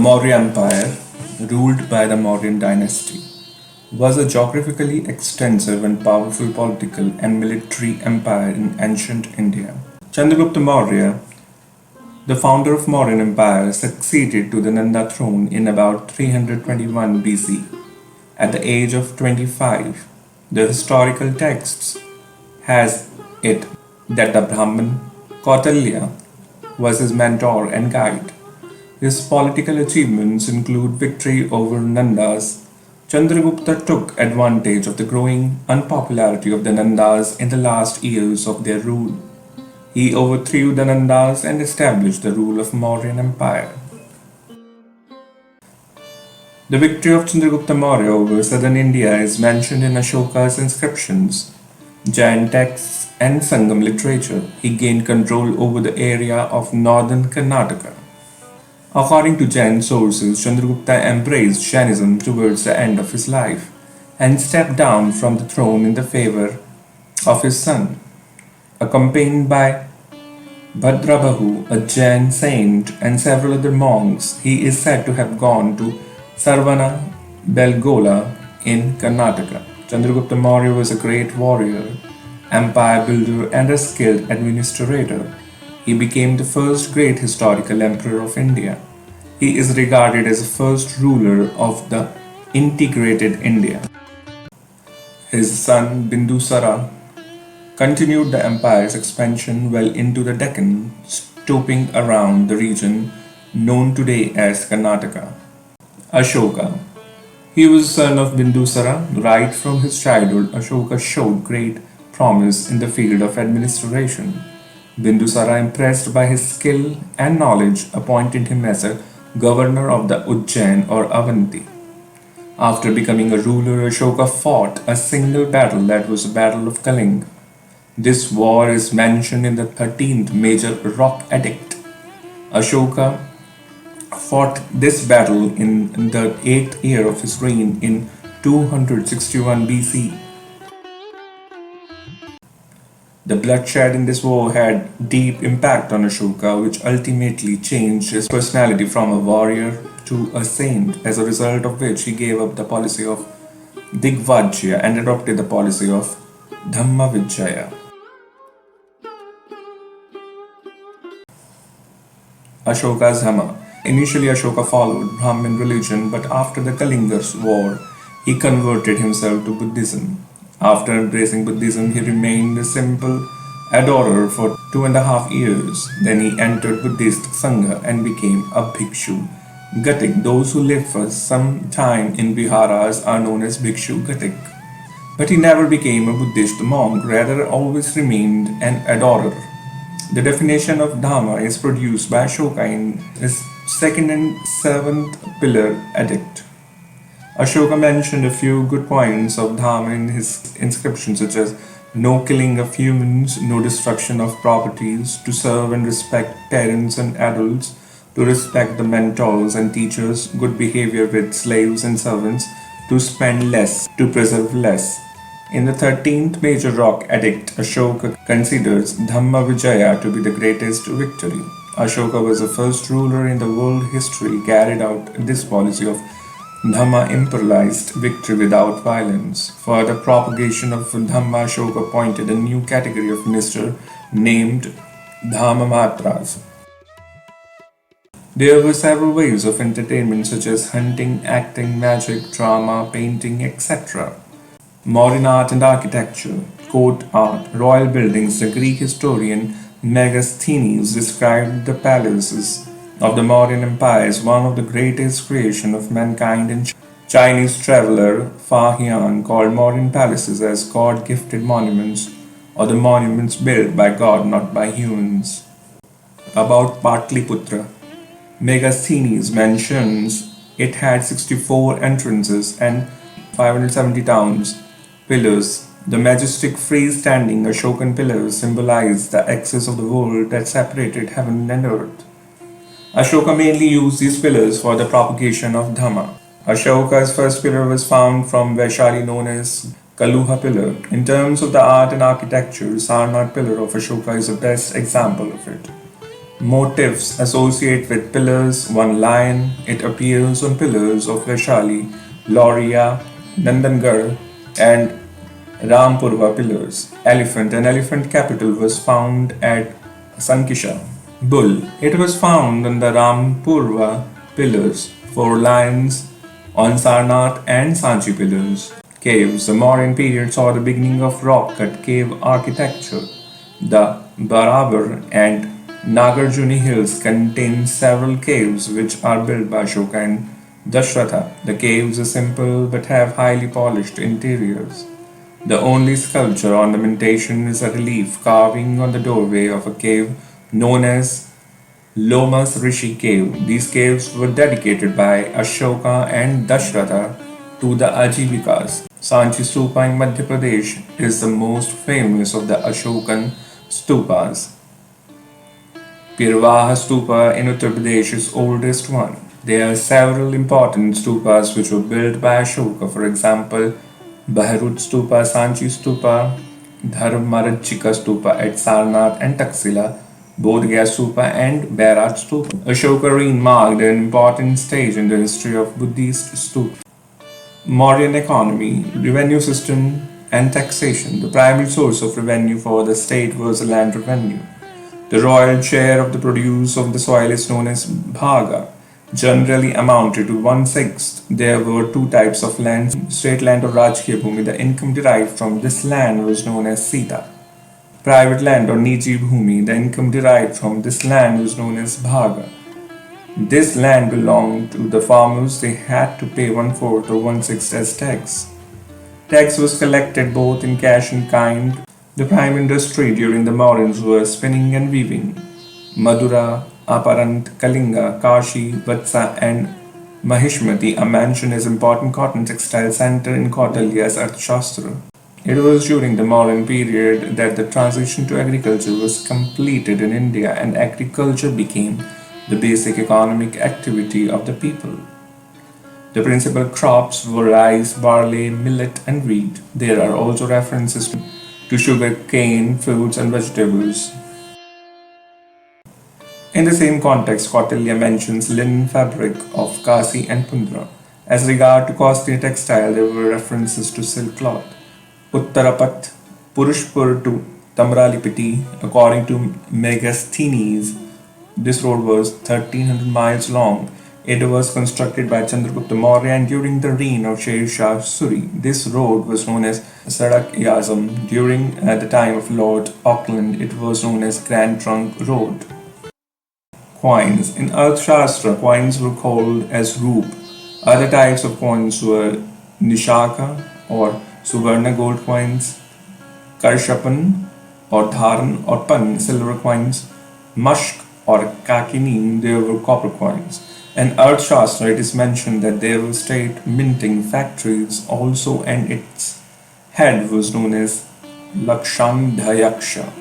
Maurya Empire, ruled by the Mauryan dynasty, was a geographically extensive and powerful political and military empire in ancient India. Chandragupta Maurya, the founder of Mauryan Empire, succeeded to the Nanda throne in about 321 BC. At the age of 25, the historical texts has it that the Brahmin Kautilya was his mentor and guide. His political achievements include victory over Nandas. Chandragupta took advantage of the growing unpopularity of the Nandas in the last years of their rule. He overthrew the Nandas and established the rule of Mauryan Empire. The victory of Chandragupta Maurya over southern India is mentioned in Ashoka's inscriptions, Jain texts, and Sangam literature. He gained control over the area of northern Karnataka. According to Jain sources, Chandragupta embraced Jainism towards the end of his life and stepped down from the throne in the favor of his son. Accompanied by Bhadrabahu, a Jain saint, and several other monks, he is said to have gone to Sarvana Belgola in Karnataka. Chandragupta Maurya was a great warrior, empire builder, and a skilled administrator. He became the first great historical emperor of India. He is regarded as the first ruler of the integrated India. His son Bindusara continued the empire's expansion well into the Deccan, stopping around the region known today as Karnataka. Ashoka. He was the son of Bindusara. Right from his childhood, Ashoka showed great promise in the field of administration. Bindusara, impressed by his skill and knowledge, appointed him as a governor of the Ujjain or Avanti. After becoming a ruler, Ashoka fought a single battle, that was the Battle of Kalinga. This war is mentioned in the 13th major rock edict. Ashoka fought this battle in the 8th year of his reign in 261 BC. The bloodshed in this war had deep impact on Ashoka, which ultimately changed his personality from a warrior to a saint, as a result of which he gave up the policy of Digvajya and adopted the policy of Dhamma Vijaya. Ashoka's Dhamma. Initially, Ashoka followed Brahmin religion, but after the Kalinga war, he converted himself to Buddhism. After embracing Buddhism, he remained a simple adorer for 2.5 years. Then he entered Buddhist Sangha and became a Bhikshu Gatik. Those who live for some time in Viharas are known as Bhikshu Gatik. But he never became a Buddhist monk, rather always remained an adorer. The definition of Dhamma is produced by Ashoka in his 2nd and 7th pillar edict. Ashoka mentioned a few good points of Dhamma in his inscriptions, such as no killing of humans, no destruction of properties, to serve and respect parents and adults, to respect the mentors and teachers, good behavior with slaves and servants, to spend less, to preserve less. In the 13th major rock edict, Ashoka considers Dhamma Vijaya to be the greatest victory. Ashoka was the first ruler in the world history carried out this policy of Dhamma imperialized victory without violence. For the propagation of Dhamma, Ashoka appointed a new category of minister named Dhammamatras. There were several ways of entertainment such as hunting, acting, magic, drama, painting, etc. Modern art and architecture, court art, royal buildings. The Greek historian Megasthenes described the palaces of the Mauryan Empire as one of the greatest creations of mankind, and Chinese traveler Fa Hian called Mauryan palaces as God-gifted monuments, or the monuments built by God, not by humans. About Patliputra, Megasthenes mentions it had 64 entrances and 570 towns. Pillars. The majestic freestanding Ashokan pillars symbolize the axis of the world that separated heaven and earth. Ashoka mainly used these pillars for the propagation of Dhamma. Ashoka's first pillar was found from Vaishali, known as Kaluha pillar. In terms of the art and architecture, Sarnath pillar of Ashoka is the best example of it. Motifs associate with pillars: one lion, it appears on pillars of Vaishali, Lauria, Nandangarh, and Rampurva pillars. Elephant, an elephant capital was found at Sankisha. Bull, it was found on the Rampurva pillars. Four lions on Sarnath and Sanchi pillars. Caves, the Mauryan period saw the beginning of rock cut cave architecture. The Barabar and Nagarjuni hills contain several caves which are built by Ashoka and Dashratha. The caves are simple but have highly polished interiors. The only sculpture ornamentation is a relief carving on the doorway of a cave known as Lomas Rishi Cave. These caves were dedicated by Ashoka and Dashratha to the Ajivikas. Sanchi Stupa in Madhya Pradesh is the most famous of the Ashokan stupas. Pirvaha Stupa in Uttar Pradesh is oldest one. There are several important stupas which were built by Ashoka, for example, Bahrut Stupa, Sanchi Stupa, Dharmarachika Stupa at Sarnath and Taxila, Bodhgaya Stupa and Bairat Stupa. Ashoka reign marked an important stage in the history of Buddhist stupa. Mauryan economy, revenue system and taxation. The primary source of revenue for the state was the land revenue. The royal share of the produce of the soil is known as bhaga, generally amounted to one-sixth. There were two types of land: state land or Rajkiya Bhumi. The income derived from this land was known as Sita. Private land or Niji Bhumi. The income derived from this land was known as Bhaga. This land belonged to the farmers. They had to pay one-fourth or one-sixth as tax. Tax was collected both in cash and kind. The prime industry during the Mauryans were spinning and weaving. Madura, Aparant, Kalinga, Kashi, Vatsa, and Mahishmati are mentioned as important cotton textile center in Kautilya's Arthashastra. It was during the Mauryan period that the transition to agriculture was completed in India and agriculture became the basic economic activity of the people. The principal crops were rice, barley, millet, and wheat. There are also references to sugar cane, fruits, and vegetables. In the same context, Kautilya mentions linen fabric of Kasi and Pundra. As regard to costly textile, there were references to silk cloth. Uttarapat, Purushpur to Tamralipiti, according to Megasthenes, this road was 1300 miles long. It was constructed by Chandragupta Maurya and during the reign of Sher Shah Suri. This road was known as Sadak Yazam. During the time of Lord Auckland, it was known as Grand Trunk Road. Coins. In Arthashastra, coins were called as Roop. Other types of coins were Nishaka or Suvarna gold coins, Karshapan or Dharan or Pan silver coins, Mashk or Kakini, there were copper coins. In Arthashastra, it is mentioned that there were state minting factories also, and its head was known as Lakshandhayaksha.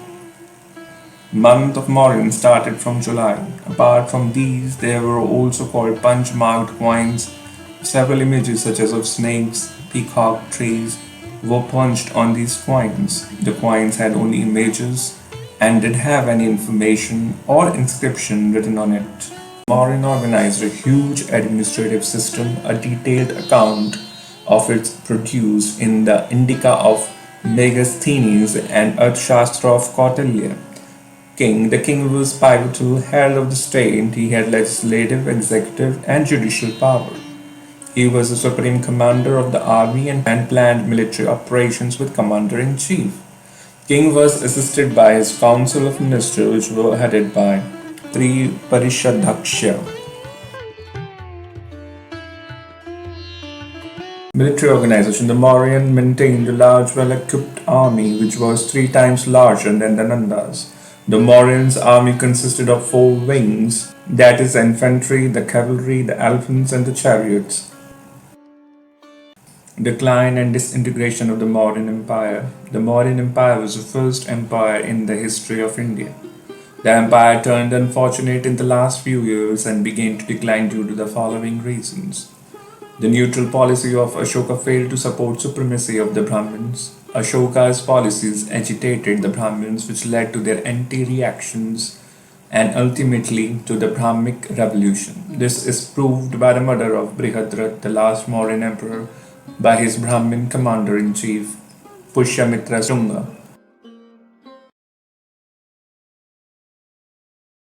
Month of Mauryan started from July. Apart from these, there were also called punch-marked coins. Several images such as of snakes, peacock, trees were punched on these coins. The coins had only images and did have any information or inscription written on it. Mauryan organized a huge administrative system. A detailed account of it produced in the Indica of Megasthenes and Arthashastra of Kautilya. The king was pivotal head of the state. He had legislative, executive, and judicial power. He was the supreme commander of the army and planned military operations with commander-in-chief. King was assisted by his council of ministers, which were headed by Parishadaksha. Military organization. The Mauryan maintained a large, well-equipped army which was 3 times larger than the Nandas. The Mauryans' army consisted of 4 wings, that is, the infantry, the cavalry, the elephants, and the chariots. Decline and disintegration of the Mauryan Empire. The Mauryan Empire was the first empire in the history of India. The empire turned unfortunate in the last few years and began to decline due to the following reasons. The neutral policy of Ashoka failed to support supremacy of the Brahmins. Ashoka's policies agitated the Brahmins, which led to their anti-reactions and ultimately to the Brahmic revolution. This is proved by the murder of Brihadrat, the last Mauryan emperor, by his Brahmin commander-in-chief Pushyamitra Shunga.